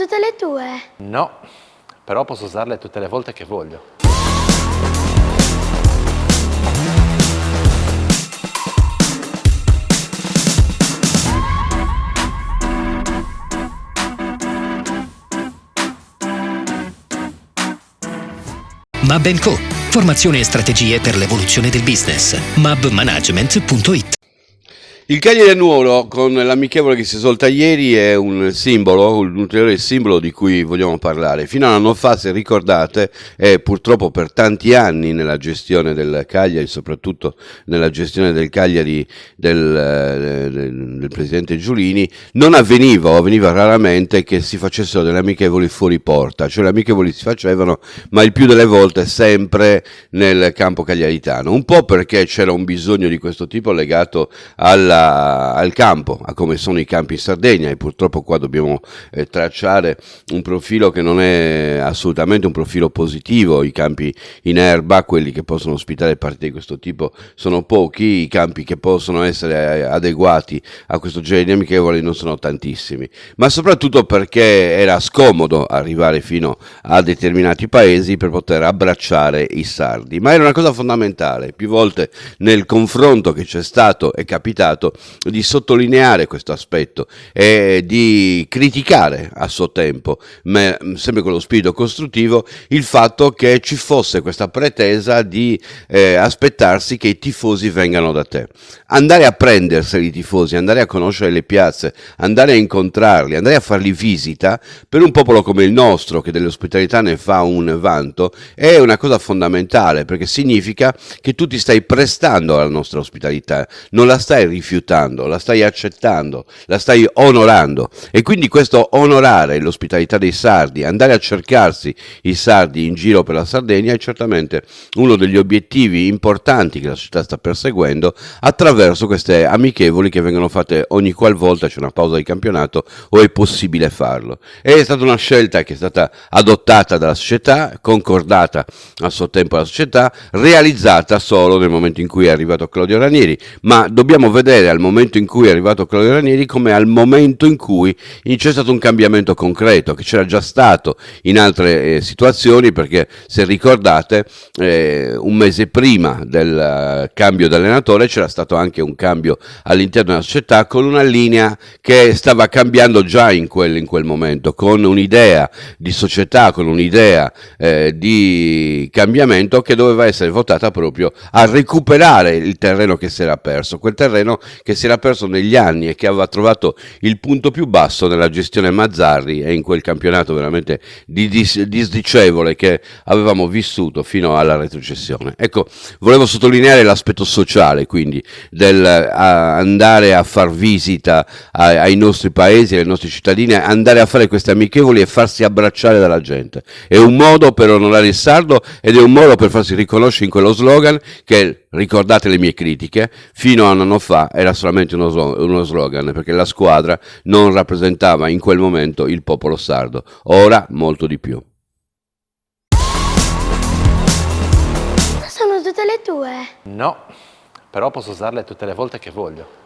tutte le tue? No, però posso usarle tutte le volte che voglio. Mab & Co. Formazione e strategie per l'evoluzione del business. mabmanagement.it. Il Cagliari a Nuoro con l'amichevole che si è svolta ieri è un simbolo, un ulteriore simbolo di cui vogliamo parlare. Fino a un anno fa, se ricordate, e purtroppo per tanti anni nella gestione del Cagliari, soprattutto nella gestione del Cagliari del presidente Giulini, non avveniva o avveniva raramente che si facessero delle amichevoli fuori porta, cioè le amichevoli si facevano, ma il più delle volte sempre nel campo cagliaritano, un po' perché c'era un bisogno di questo tipo legato al campo, a come sono i campi in Sardegna, e purtroppo qua dobbiamo tracciare un profilo che non è assolutamente un profilo positivo. I campi in erba, quelli che possono ospitare partite di questo tipo, sono pochi, i campi che possono essere adeguati a questo genere di amichevoli non sono tantissimi, ma soprattutto perché era scomodo arrivare fino a determinati paesi per poter abbracciare i sardi, ma era una cosa fondamentale. Più volte nel confronto che c'è stato è capitato di sottolineare questo aspetto e di criticare a suo tempo, ma sempre con lo spirito costruttivo, il fatto che ci fosse questa pretesa di aspettarsi che i tifosi vengano da te. Andare a prenderseli i tifosi, andare a conoscere le piazze, andare a incontrarli, andare a farli visita, per un popolo come il nostro, che dell'ospitalità ne fa un vanto, è una cosa fondamentale, perché significa che tu ti stai prestando alla nostra ospitalità, non la stai rifiutando, la stai accettando, la stai onorando. E quindi questo onorare l'ospitalità dei sardi, andare a cercarsi i sardi in giro per la Sardegna, è certamente uno degli obiettivi importanti che la società sta perseguendo attraverso queste amichevoli che vengono fatte ogni qualvolta c'è una pausa di campionato o è possibile farlo. È stata una scelta che è stata adottata dalla società, concordata a suo tempo dalla società, realizzata solo nel momento in cui è arrivato Claudio Ranieri, ma dobbiamo vedere al momento in cui è arrivato Claudio Ranieri come al momento in cui c'è stato un cambiamento concreto, che c'era già stato in altre situazioni, perché se ricordate un mese prima del cambio di allenatore c'era stato anche un cambio all'interno della società, con una linea che stava cambiando già in quel momento, con un'idea di società, con un'idea di cambiamento che doveva essere votata proprio a recuperare il terreno che si era perso, quel terreno che si era perso negli anni e che aveva trovato il punto più basso nella gestione Mazzarri e in quel campionato veramente disdicevole che avevamo vissuto fino alla retrocessione. Ecco, volevo sottolineare l'aspetto sociale, quindi, del andare a far visita ai nostri paesi, ai nostri cittadini, andare a fare queste amichevoli e farsi abbracciare dalla gente. È un modo per onorare il sardo ed è un modo per farsi riconoscere in quello slogan che, ricordate le mie critiche, fino a un anno fa era solamente uno slogan, perché la squadra non rappresentava in quel momento il popolo sardo. Ora molto di più. Sono tutte le tue? No, però posso usarle tutte le volte che voglio.